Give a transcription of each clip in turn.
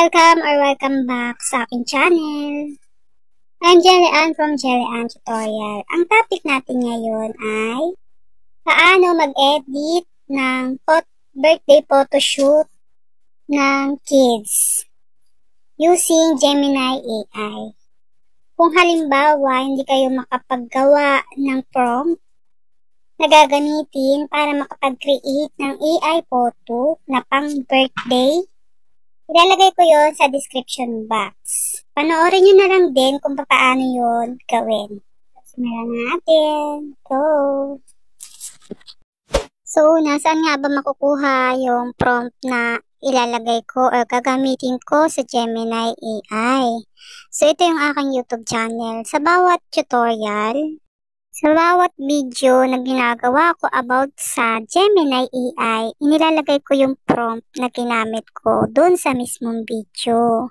Welcome back sa aking channel. I'm Jelly Ann from Jelly Ann Tutorial. Ang topic natin ngayon ay paano mag-edit ng birthday photoshoot ng kids using Gemini AI. Kung halimbawa hindi kayo makapaggawa ng prompt na gagamitin para makapag-create ng AI photo na pang birthday, ilalagay ko yon sa description box. Panoorin nyo na lang din kung paano yon gawin. Simulan natin. Go! So, saan nga ba makukuha yung prompt na ilalagay ko or gagamitin ko sa Gemini AI? So, ito yung aking YouTube channel. Sa bawat tutorial, sa bawat video na ginagawa ko about sa Gemini AI, inilalagay ko yung prompt na ginamit ko dun sa mismong video.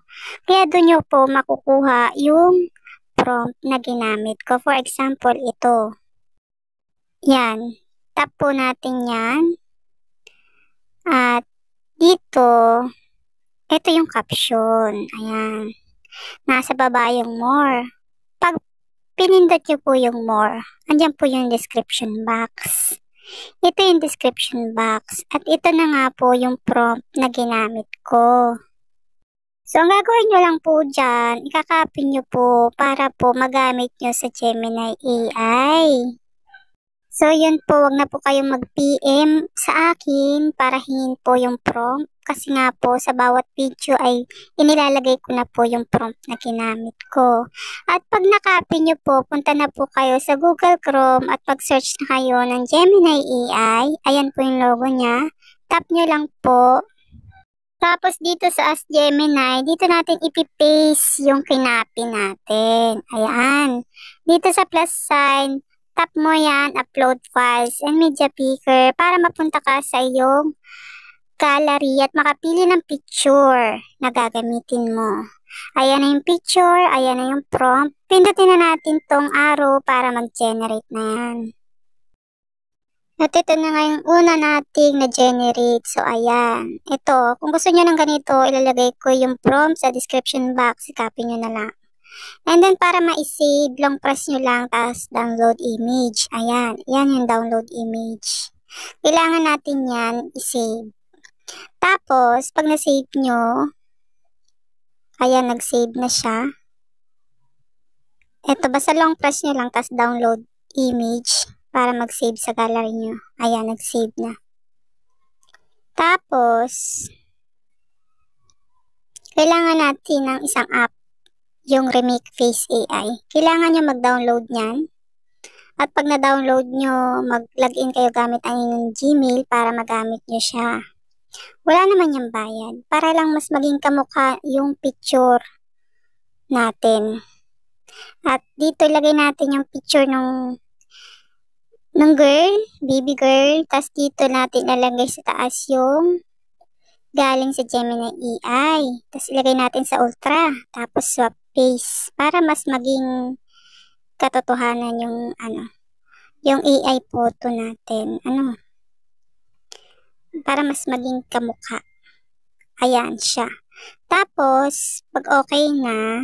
Kaya dun nyo po makukuha yung prompt na ginamit ko. For example, ito. Yan. Tap po natin yan. At dito, ito yung caption. Ayan. Nasa baba yung more. Pag pinindot nyo po yung more, andyan po yung description box. Ito yung description box. At ito na nga po yung prompt na ginamit ko. So, ang gagawin nyo lang po dyan, ikakopy nyo po para po magamit nyo sa Gemini AI. So, yun po, wag na po kayong mag-PM sa akin para hingin po yung prompt. Kasi nga po, sa bawat video ay inilalagay ko na po yung prompt na ginamit ko. At pag nakopy nyo po, punta na po kayo sa Google Chrome at pag-search na kayo ng Gemini AI. Ayan po yung logo niya. Tap nyo lang po. Tapos dito sa Ask Gemini, dito natin ipipaste yung kinopy natin. Ayan. Dito sa plus sign, tap mo yan, upload files and media picker para mapunta ka sa iyong gallery at makapili ng picture na gagamitin mo. Ayan na yung picture, ayan na yung prompt. Pindutin na natin tong arrow para mag-generate na yan. At ito na nga yung una nating na-generate. So, ayan. Ito, kung gusto nyo ng ganito, ilalagay ko yung prompt sa description box. I-copy nyo na lang. And then, para ma-save, long press nyo lang, tapos download image. Ayan. Yan yung download image. Kailangan natin yan i-save. Tapos, pag na-save nyo, ayan, nag-save na siya. Ito, basta long press nyo lang, tapos download image para mag-save sa gallery nyo. Ayan, nag-save na. Tapos, kailangan natin ng isang app, yung Remake Face AI. Kailangan nyo mag-download nyan. At pag na-download nyo, mag-login kayo gamit ang inyong Gmail para magamit nyo siya. Wala naman yung bayad. Para lang mas maging kamukha yung picture natin. At dito ilagay natin yung picture ng girl, baby girl. Tapos dito natin ilalagay sa taas yung galing sa Gemini AI. Tapos ilagay natin sa ultra. Tapos swap face. Para mas maging katotohanan yung yung AI photo natin. Para mas maging kamukha. Ayan siya. Tapos, pag okay na,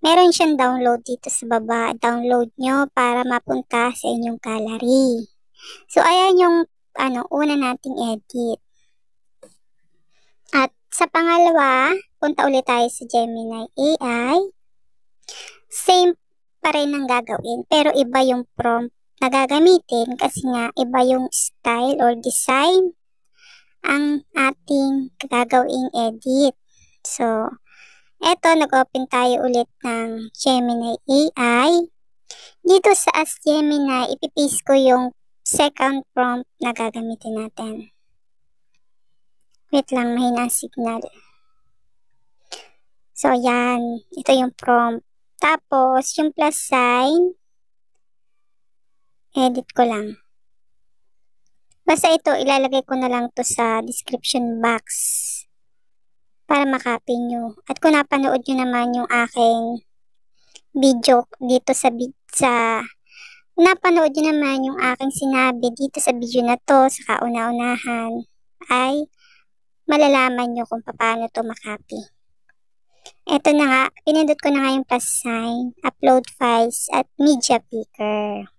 meron siyang download dito sa baba. Download nyo para mapunta sa inyong gallery. So, ayan yung una nating edit. At sa pangalawa, punta ulit tayo sa Gemini AI. Same pa rin ang gagawin, pero iba yung prompt na gagamitin kasi nga iba yung style or design ang ating gagawing edit. So, eto, nag-open tayo ulit ng Gemini AI. Dito sa Ask Gemini, ipipaste ko yung second prompt na gagamitin natin. Wait lang, mahina ang signal. So, yan. Ito yung prompt. Tapos, yung plus sign, edit ko lang. Basta ito, ilalagay ko na lang to sa description box para makopy nyo. At kung napanood nyo naman yung aking video dito napanood nyo naman yung aking sinabi dito sa video na to sa kauna-unahan, ay malalaman nyo kung paano to makopy. Eto na nga, pinindot ko na nga yung plus sign, upload files, at media picker.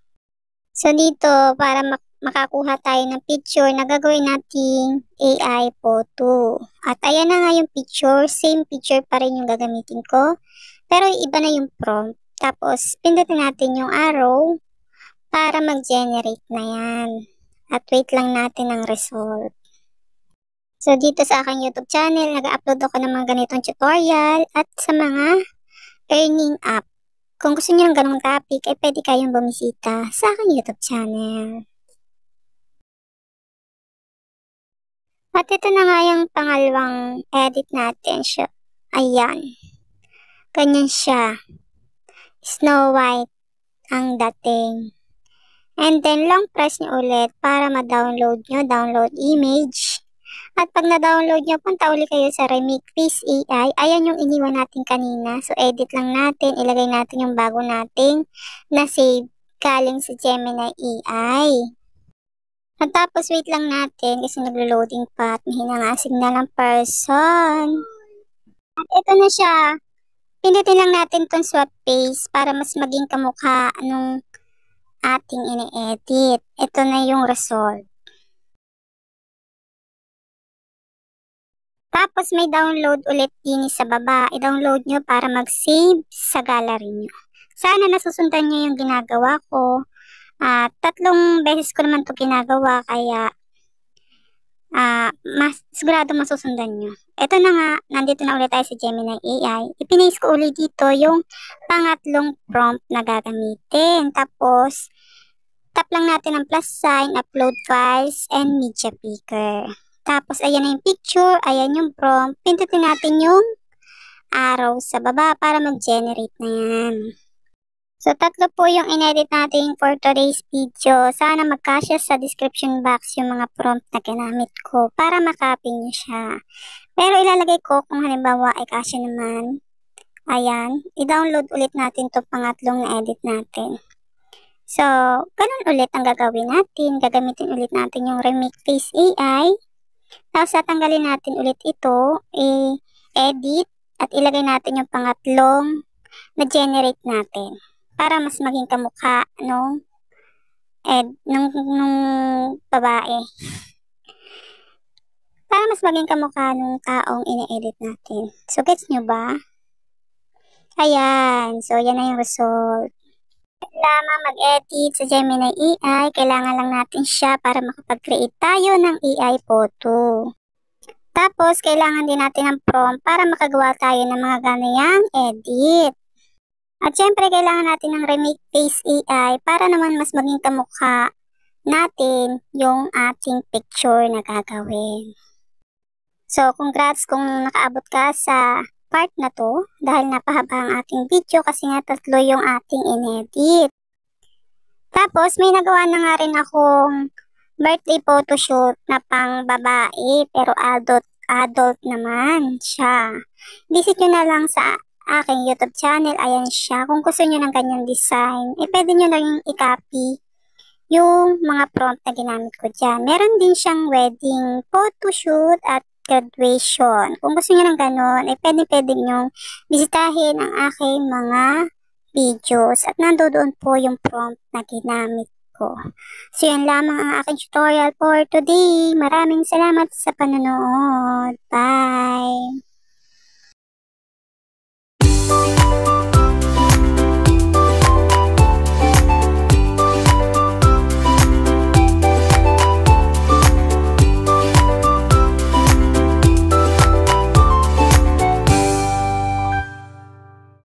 So dito, para makakuha tayo ng picture na gagawin nating AI photo. At ayan na nga yung picture, same picture pa rin yung gagamitin ko. Pero iba na yung prompt. Tapos, pindutin natin yung arrow para mag-generate na yan. At wait lang natin ang result. So, dito sa aking YouTube channel, nag-upload ako ng mga ganitong tutorial at sa mga earning app. Kung gusto niyo ng ganong topic, ay pwede kayong bumisita sa aking YouTube channel. At ito na nga yung pangalawang edit natin siya. Ayan. Ganyan siya. Snow White ang dating. And then, long press nyo ulit para ma-download nyo. Download image. At pag na-download nyo, punta ulit kayo sa Remake Face AI. Ayan yung iniwan natin kanina. So, edit lang natin. Ilagay natin yung bago nating na-save galing sa Gemini AI. At tapos, wait lang natin kasi naglo-loading pa at mahina nga signal ng person. At ito na siya. Pindutin lang natin itong swap face para mas maging kamukha nung ating ini-edit. Ito na yung result. Tapos may download ulit din sa baba. I-download nyo para mag-save sa gallery nyo. Sana nasusundan nyo yung ginagawa ko. Tatlong beses ko naman ito ginagawa kaya sigurado masusundan nyo. Ito na nga, nandito na ulit tayo sa Gemini AI. Ipinaste ko ulit dito yung pangatlong prompt na gagamitin. Tapos, tap lang natin ang plus sign, upload files, and media picker. Tapos, ayan na yung picture, ayan yung prompt. Pindutin natin yung arrow sa baba para mag-generate na yan. So, tatlo po yung inedit natin for today's video. Sana magkasya sa description box yung mga prompt na ginamit ko para makopy nyo siya. Pero ilalagay ko kung halimbawa ay kasya naman. Ayan, i-download ulit natin to pangatlong na-edit natin. So, ganun ulit ang gagawin natin. Gagamitin ulit natin yung Remake Face AI. Tapos, tatanggalin natin ulit ito, i-edit, at ilagay natin yung pangatlong na-generate natin. Para mas maging kamukha nung babae. Para mas maging kamukha nung taong ine-edit natin. So, gets nyo ba? Ayan. So, yan na yung result. Lamang mag-edit sa Gemini AI, kailangan lang natin siya para makapag-create tayo ng AI photo. Tapos, kailangan din natin ng prompt para makagawa tayo ng mga ganayang edit. At syempre, kailangan natin ng Remake Face AI para naman mas maging kamukha natin yung ating picture na gagawin. So, congrats kung nakaabot ka sa part na to dahil napahaba ang ating video kasi nga tatlo yung ating inedit. Tapos, may nagawa na nga rin akong birthday photoshoot na pang babae pero adult naman siya. Visit nyo na lang sa aking YouTube channel, ayan siya. Kung gusto nyo ng ganyang design, pwede nyo lang i-copy yung mga prompt na ginamit ko dyan. Meron din siyang wedding photoshoot at graduation. Kung gusto nyo ng ganon, pwede nyo bisitahin ang aking mga videos at nandoon po yung prompt na ginamit ko. So, yan lamang ang aking tutorial for today. Maraming salamat sa panonood. Bye!